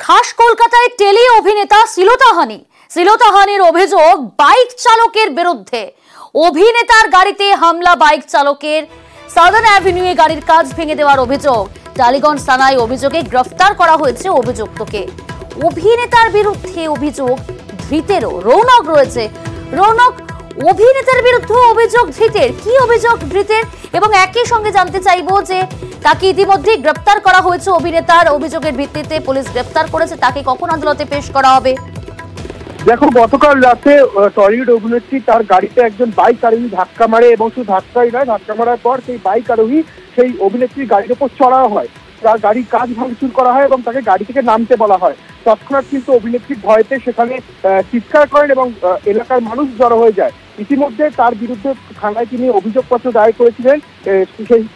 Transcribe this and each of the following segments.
খাস কলকাতায় টেলি অভিনেতা শ্লীলতাহানির অভিযোগ বাইক চালকের বিরুদ্ধে। অভিনেতার গাড়িতে হামলা, বাইক চালকের সাউদার্ন অ্যাভিনিউয়ে গাড়ির কাঁচ ভেঙে দেওয়ার অভিযোগ। টালিগঞ্জ থানায় অভিযোগে গ্রেফতার করা হয়েছে অভিযুক্তকে। অভিনেতার বিরুদ্ধে অভিযোগ, ধৃতেরও রৌনক রয়েছে। রৌনক, অভিনেতার বিরুদ্ধে অভিযোগ, ধৃতের কি অভিযোগ ধৃতের, এবং একই সঙ্গে জানতে চাইবো যে তাকে ইতিমধ্যে গ্রেফতার করা হয়েছে। অভিনেতার অভিযোগের ভিত্তিতে পুলিশ গ্রেফতার করেছে, তাকে কখন আদালতে পেশ করা হবে? দেখো, গতকাল রাতে টলিউড অভিনেত্রী তার গাড়িতে একজন বাইক আরোহী ধাক্কা মারে এবং শুধু ধাক্কাই নয়, ধাক্কা মারার পর সেই বাইক আরোহী সেই অভিনেত্রীর গাড়ির উপর চড়াও হয়। তার গাড়ির কাঁচ ভাঙচুর করা হয় এবং তাকে গাড়ি থেকে নামতে বলা হয়। তৎক্ষণাৎ কিন্তু অভিনেত্রীর ভয়তে সেখানে চিৎকার করেন এবং এলাকার মানুষ জড়ো হয়ে যায়। ইতিমধ্যে তার বিরুদ্ধে থানায় তিনি অভিযোগপত্র দায়ের করেছিলেন।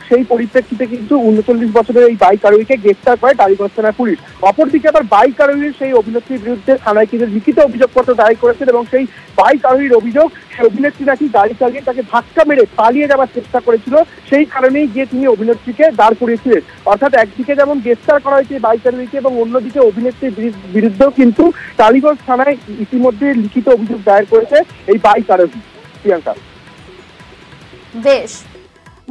সেই পরিপ্রেক্ষিতে কিন্তু 39 বছরের এই বাইক আরোহীকে গ্রেফতার করে টালিগঞ্জ থানার পুলিশ। অপরদিকে আবার বাইক আরোহীর সেই অভিনেত্রীর বিরুদ্ধে থানায় কিন্তু লিখিত অভিযোগপত্র দায়ের করেছেন এবং সেই বাইক আরোহীর অভিযোগ, সেই অভিনেত্রী নাকি গাড়ি চালিয়ে তাকে ধাক্কা মেরে পালিয়ে যাওয়ার চেষ্টা করেছিল। সেই কারণেই গিয়ে তিনি অভিনেত্রীকে দাঁড় করিয়েছিলেন। অর্থাৎ একদিকে যেমন গ্রেফতার করা হয়েছে বাইক আরোহীকে এবং অন্যদিকে অভিনেত্রীর বিরুদ্ধেও কিন্তু টালিগঞ্জ থানায় ইতিমধ্যে লিখিত অভিযোগ দায়ের করেছে এই বাইক আরোহী। প্রিয়াঙ্কা, বেশ,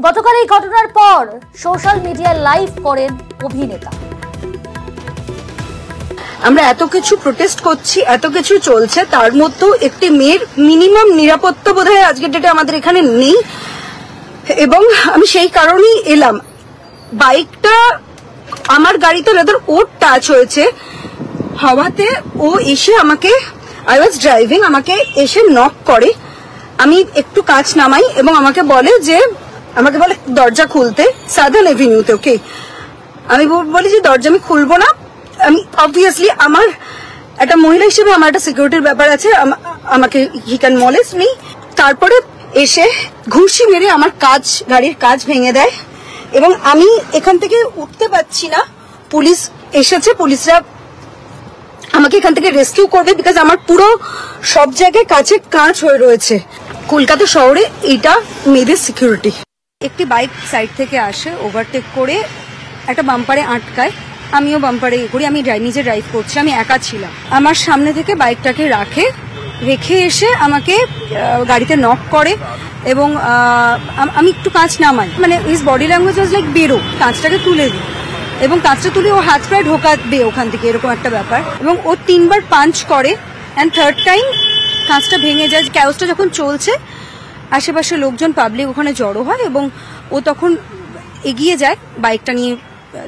গতকাল এই ঘটনার পর সোশ্যাল মিডিয়ায় লাইভ করেন অভিনেতা। আমরা এত কিছু প্রোটেস্ট করছি, এত কিছু চলছে, তার মধ্যেও একটি মেয়ের মিনিমাম নিরাপত্তা বোধহয় আজকের ডেটে আমাদের এখানে নেই, এবং আমি সেই কারণেই এলাম। বাইকটা আমার গাড়িতে লেদার ওর টাচ হয়েছে হওয়াতে ও এসে আমাকে, আই ওয়াজ ড্রাইভিং, আমাকে এসে নক করে। আমি একটু কাঁচ নামাই এবং আমাকে বলে দরজা খুলতে, সাউদার্ন এভিনিউতে। ওকে, আমি বলি যে দরজা আমি খুলবো না। আমি অবভিয়াসলি আমার একটা মহিলা হিসেবে আমার একটা সিকিউরিটির ব্যাপার আছে, আমাকে হি ক্যান মলেস্ট মি। তারপরে এসে ঘুষি মেরে আমার গাড়ির কাঁচ ভেঙে দেয় এবং আমি এখান থেকে উঠতে পারছি না। পুলিশ এসেছে, পুলিশরা আমাকে এখান থেকে রেস্কিউ করবে, বিকজ আমার পুরো সব জায়গায় কাঁচ হয়ে রয়েছে। কলকাতা শহরে এটা মেয়েদের সিকিউরিটি। একটি বাইক সাইড থেকে আসে, ওভারটেক করে একটা বাম্পারে আটকায়। আমিও বাম্পারে করি, আমি নিজে ড্রাইভ করছি, আমি একা ছিলাম। আমার সামনে থেকে বাইকটাকে রেখে এসে আমাকে গাড়িতে নক করে এবং আমি একটু কাঁচ নামাই, মানে his body language was like বেরো, কাঁচটাকে তুলে দিই এবং কাঁচটা তুলে ও হাত প্রায় ঢোকাবে ওখান থেকে, এরকম একটা ব্যাপার। এবং ও 3 বার পাঞ্চ করে অ্যান্ড থার্ড টাইম কাঁচটা ভেঙে যায়। ক্যাওসটা যখন চলছে, আশেপাশে লোকজন, পাবলিক ওখানে জড়ো হয় এবং ও তখন এগিয়ে যায় বাইকটা নিয়ে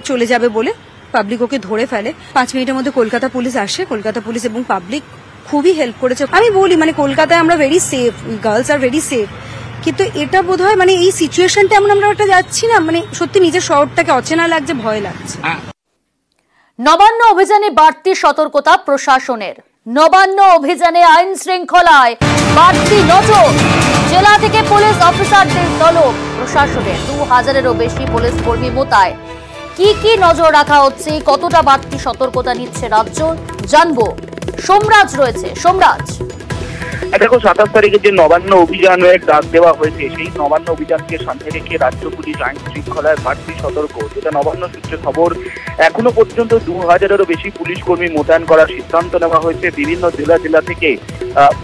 চলে যাবে বলে। পাবলিক ওকে ধরে ফেলে। 5 মিনিটের মধ্যে কলকাতা পুলিশ আসে। কলকাতা পুলিশ এবং পাবলিক খুবই হেল্প করেছে। আমি বলি, মানে কলকাতায় আমরা very safe, girls are very safe, কিন্তু এটা বোধহয় মানে এই সিচুয়েশনটা এমন আমরা একটা যাচ্ছি না, মানে সত্যি নিজের শহরটাকে অচেনা লাগছে, ভয় লাগছে। নবান্ন অভিযানে বাড়তি সতর্কতা প্রশাসনের। নবান্ন অভিযানে আইন শৃঙ্খলায় বাড়তি নজর। জেলা থেকে পুলিশ অফিসারদের তলব প্রশাসনের। 2000-এরও বেশি পুলিশ কর্মী মোতায়েন। কি নজর রাখা হচ্ছে, কতটা বাড়তি সতর্কতা নিচ্ছে রাজ্য, জানবো। সোমরাজ রয়েছে। সোমরাজ, দেখো, 27 তারিখে যে নবান্ন অভিযানের ডাক দেওয়া হয়েছে, সেই নবান্ন অভিযানকে সামনে রেখে রাজ্য পুলিশ আইন শৃঙ্খলায় বাড়তি সতর্ক। যেটা নবান্ন সূত্রে খবর, এখনো পর্যন্ত 2000-এরও বেশি পুলিশ কর্মী মোতায়েন করার সিদ্ধান্ত নেওয়া হয়েছে। বিভিন্ন জেলা থেকে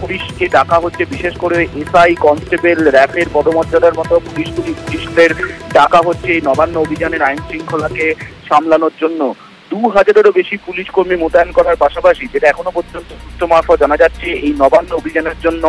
পুলিশকে ডাকা হচ্ছে, বিশেষ করে এসআই, কনস্টেবল, র্যাফের পদমর্যাদার মতো পুলিশদের ডাকা হচ্ছে এই নবান্ন অভিযানের আইন শৃঙ্খলাকে সামলানোর জন্য। 2000-এরও বেশি পুলিশ কর্মী মোতায়েন করার পাশাপাশি, যেটা এখনো পর্যন্ত সূত্র মারফত জানা যাচ্ছে, এই নবান্ন অভিযানের জন্য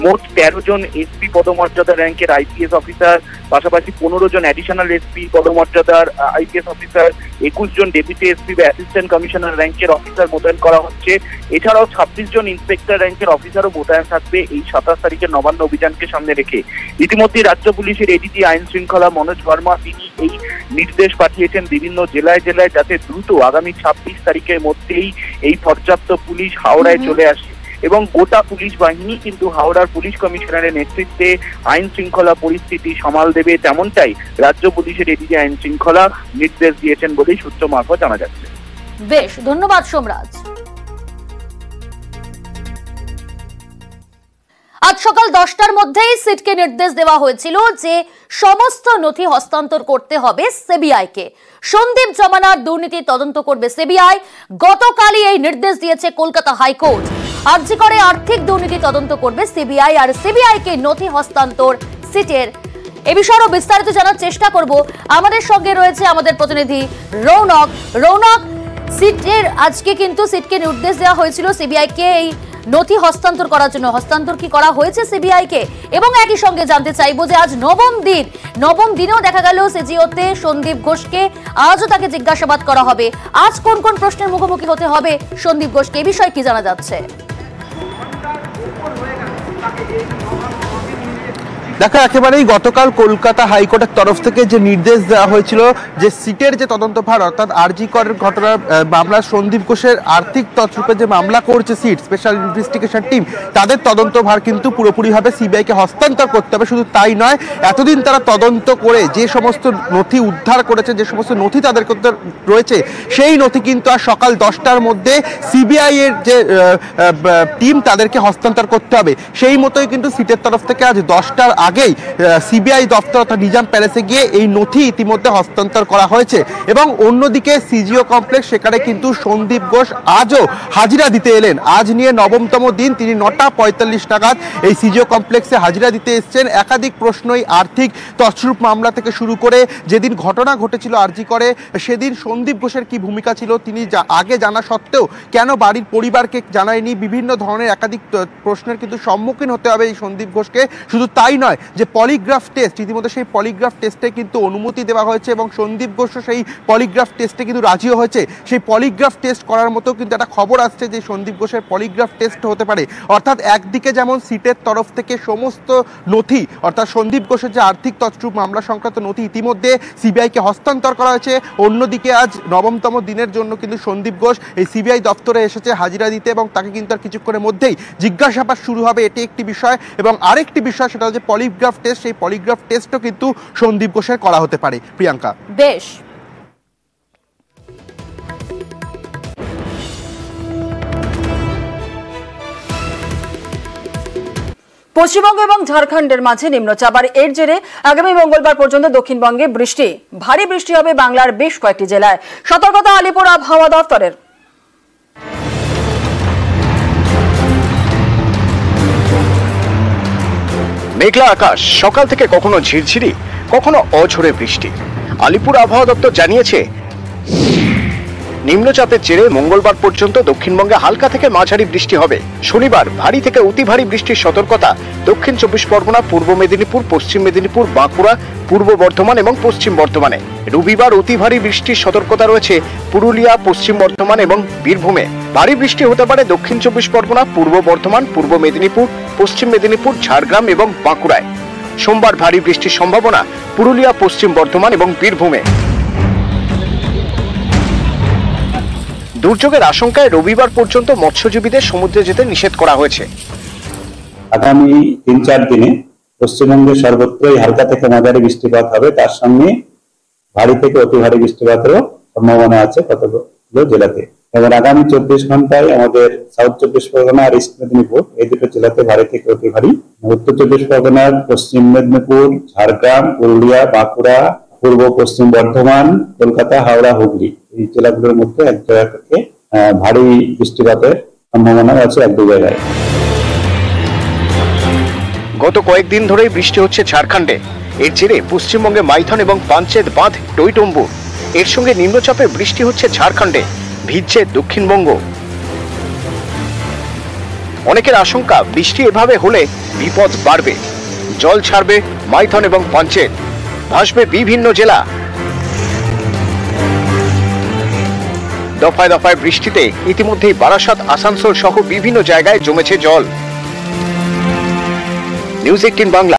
মোট 13 জন এসপি পদমর্যাদা র্যাঙ্কের আইপিএস অফিসার, পাশাপাশি 15 জন অ্যাডিশনাল এসপি পদমর্যাদার আইপিএস অফিসার, 21 জন ডেপুটি এসপি বা অ্যাসিস্ট্যান্ট কমিশনার র্যাঙ্কের অফিসার মোতায়েন করা হচ্ছে। এছাড়াও 26 জন ইন্সপেক্টর র্যাঙ্কের অফিসারও মোতায়েন থাকবে এই 27 তারিখের নবান্ন অভিযানকে সামনে রেখে। ইতিমধ্যে রাজ্য পুলিশের এডিজি আইন শৃঙ্খলা মনোজ বর্মা তিনি এই নির্দেশ পাঠিয়েছেন বিভিন্ন জেলায় যাতে দ্রুত আগামী 26 তারিখের মধ্যেই এই পর্যাপ্ত পুলিশ হাওড়ায় চলে আসে এবং গোটা পুলিশ বাহিনী কিন্তু হাওড়ার পুলিশ কমিশনারের নেতৃত্বে আইন শৃঙ্খলা পরিস্থিতি সামাল দেবে, তেমনটাই রাজ্য পুলিশের এডিজি আইন শৃঙ্খলা নির্দেশ দিয়েছেন বলেই সূত্র মারফত জানা যাচ্ছে। বেশ, ধন্যবাদ সোমরাজ। আজ সকাল 10টার মধ্যেই সিটকে নির্দেশ দেওয়া হয়েছিল যে সমস্ত নথি হস্তান্তর করতে হবে সিবিআইকে। সন্দীপ জমানার দুর্নীতি তদন্ত করবে সিবিআই। গতকালই এই নির্দেশ দিয়েছে কলকাতা হাইকোর্ট। আরজি করে আর্থিক দুর্নীতি তদন্ত করবে সিবিআই, আর সিবিআইকে নথি হস্তান্তর সিটের। এ বিষয়ে বিস্তারিত জানার চেষ্টা করব। আমাদের সঙ্গে রয়েছে আমাদের প্রতিনিধি রৌনক। রৌনক, সিটের আজকে কিন্তু সিটকে নির্দেশ দেওয়া হয়েছিল সিবিআইকে এই নথি হস্তান্তর করার জন্য। হস্তান্তর কি করা হয়েছে সিবিআইকে? এবং একই সঙ্গে জানতে চাইবো যে আজ নবম দিনেও দেখা গেল সিজিওতে সন্দীপ ঘোষকে, আজও তাকে জিজ্ঞাসাবাদ করা হবে। আজ কোন কোন প্রশ্নের মুখোমুখি হতে হবে সন্দীপ ঘোষকে, এই বিষয়ে কি জানা যাচ্ছে? দেখো, একেবারেই গতকাল কলকাতা হাইকোর্টের তরফ থেকে যে নির্দেশ দেওয়া হয়েছিল যে সিটের যে তদন্তভার অর্থাৎ আরজি করের ঘটনার মামলা সন্দীপ ঘোষের আর্থিক তছরূপে যে মামলা করছে সিট স্পেশাল ইনভেস্টিগেশন টিম, তাদের তদন্তভার কিন্তু পুরোপুরিভাবে সিবিআইকে হস্তান্তর করতে হবে। শুধু তাই নয়, এতদিন তারা তদন্ত করে যে সমস্ত নথি উদ্ধার করেছে, যে সমস্ত নথি তাদের কাছে রয়েছে, সেই নথি কিন্তু আর সকাল 10টার মধ্যে সিবিআই এর যে টিম তাদেরকে হস্তান্তর করতে হবে। সেই মতোই কিন্তু সিটের তরফ থেকে আজ 10টার আগেই সিবিআই দপ্তর অর্থাৎ নিজাম প্যালেসে গিয়ে এই নথি ইতিমধ্যে হস্তান্তর করা হয়েছে। এবং অন্যদিকে সিজিও কমপ্লেক্স, সেখানে কিন্তু সন্দীপ ঘোষ আজও হাজিরা দিতে এলেন। আজ নিয়ে নবমতম দিন, তিনি 9:45 নাগাদ এই সিজিও কমপ্লেক্সে হাজিরা দিতে এসছেন। একাধিক প্রশ্নই আর্থিক তছরূপ মামলা থেকে শুরু করে যেদিন ঘটনা ঘটেছিল আরজি করে, সেদিন সন্দীপ ঘোষের কি ভূমিকা ছিল, তিনি আগে জানা সত্ত্বেও কেন বাড়ির পরিবারকে জানায়নি, বিভিন্ন ধরনের একাধিক প্রশ্নের কিন্তু সম্মুখীন হতে হবে এই সন্দীপ ঘোষকে। শুধু তাই নয়, যে পলিগ্রাফ টেস্ট, ইতিমধ্যে সেই পলিগ্রাফ টেস্টে কিন্তু অনুমতি দেওয়া হয়েছে এবং সন্দীপ ঘোষও সেই পলিগ্রাফ টেস্টে কিন্তু রাজিও হয়েছে। সেই পলিগ্রাফ টেস্ট করার মতো কিন্তু একটা খবর আসছে যে সন্দীপ ঘোষের পলিগ্রাফ টেস্ট হতে পারে। অর্থাৎ একদিকে যেমন সিটের তরফ থেকে সমস্ত নথি অর্থাৎ সন্দীপ ঘোষের যে আর্থিক তছরূপ মামলা সংক্রান্ত নথি ইতিমধ্যে সিবিআইকে হস্তান্তর করা হয়েছে, অন্যদিকে আজ নবমতম দিনের জন্য কিন্তু সন্দীপ ঘোষ এই সিবিআই দপ্তরে এসেছে হাজিরা দিতে এবং তাকে কিন্তু আর কিছুক্ষণের মধ্যেই জিজ্ঞাসাবাদ শুরু হবে। এটি একটি বিষয়। এবং আরেকটি বিষয়, সেটা হচ্ছে পলিগ্রাফ টেস্ট। সেই পলিগ্রাফ টেস্টও কিন্তু সন্দীপ ঘোষের করা হতে পারে। প্রিয়াঙ্কা, বেশ। পশ্চিমবঙ্গ এবং ঝাড়খণ্ডের মাঝে নিম্নচাপ, আর এর জেরে আগামী মঙ্গলবার পর্যন্ত দক্ষিণবঙ্গে ভারী বৃষ্টি হবে বাংলার বেশ কয়েকটি জেলায়। সতর্কতা আলিপুর আবহাওয়া দফতরের। মেঘলা আকাশ, সকাল থেকে কখনো ঝিরঝিরি কখনো অঝোরে বৃষ্টি। আলিপুর আবহাওয়া দপ্তর জানিয়েছে, নিম্নচাপের জেরে মঙ্গলবার পর্যন্ত দক্ষিণবঙ্গে হালকা থেকে মাঝারি বৃষ্টি হবে। শনিবার ভারী থেকে অতি ভারী বৃষ্টির সতর্কতা দক্ষিণ 24 পরগনা, পূর্ব মেদিনীপুর, পশ্চিম মেদিনীপুর, বাঁকুড়া, পূর্ব বর্ধমান এবং পশ্চিম বর্ধমানে। রবিবার অতি ভারী বৃষ্টির সতর্কতা রয়েছে পুরুলিয়া, পশ্চিম বর্ধমান এবং বীরভূমে। ভারী বৃষ্টি হতে পারে দক্ষিণ 24 পরগনা, পূর্ব বর্ধমান, পূর্ব মেদিনীপুর, পশ্চিম মেদিনীপুর, ঝাড়গ্রাম এবং বাঁকুড়ায়। সোমবার ভারী বৃষ্টির সম্ভাবনা পুরুলিয়া, পশ্চিম বর্ধমান এবং বীরভূমে। দুর্যোগের আশঙ্কায় রবিবার পর্যন্ত মৎস্যজীবীদের সমুদ্রে যেতে নিষেধ করা হয়েছে। আগামী 3-4 দিনে পশ্চিমবঙ্গে সর্বত্রই হালকা থেকে মাঝারি বৃষ্টিপাত হবে, তার সঙ্গে ভারী থেকে অতি ভারী বৃষ্টিপাতেরও সম্ভাবনা আছে কতগুলো জেলাতে। এবং আগামী 24 ঘন্টায় আমাদের সাউথ 24 পরগনা আর ইস্ট মেদিনীপুর এই দুটো জেলাতে ভারী থেকে অতি ভারী, উত্তর 24 পরগনার পশ্চিম মেদিনীপুর, ঝাড়গ্রাম, পুরুলিয়া, বাঁকুড়া, পূর্ব পশ্চিম বর্ধমান, কলকাতা, হাওড়া, হুগলি এই জেলাগুলোর মধ্যে এক জায়গা থেকে ভারী বৃষ্টিপাতের সম্ভাবনা আছে 1-2 জায়গায়। গত কয়েকদিন ধরেই বৃষ্টি হচ্ছে ঝাড়খণ্ডে। এর জেরে পশ্চিমবঙ্গে মাইথন এবং পাঞ্চেত বাঁধ টইটম্বুর। এর সঙ্গে নিম্নচাপে বৃষ্টি হচ্ছে ঝাড়খণ্ডে, ভিজছে দক্ষিণবঙ্গ। অনেকের আশঙ্কা, বৃষ্টি এভাবে হলে বিপদ বাড়বে। জল ছাড়বে মাইথন এবং পাঞ্চেত, ভাসবে বিভিন্ন জেলা। দফায় দফায় বৃষ্টিতে ইতিমধ্যেই বারাসাত, আসানসোল সহ বিভিন্ন জায়গায় জমেছে জল। নিউজ 18 বাংলা।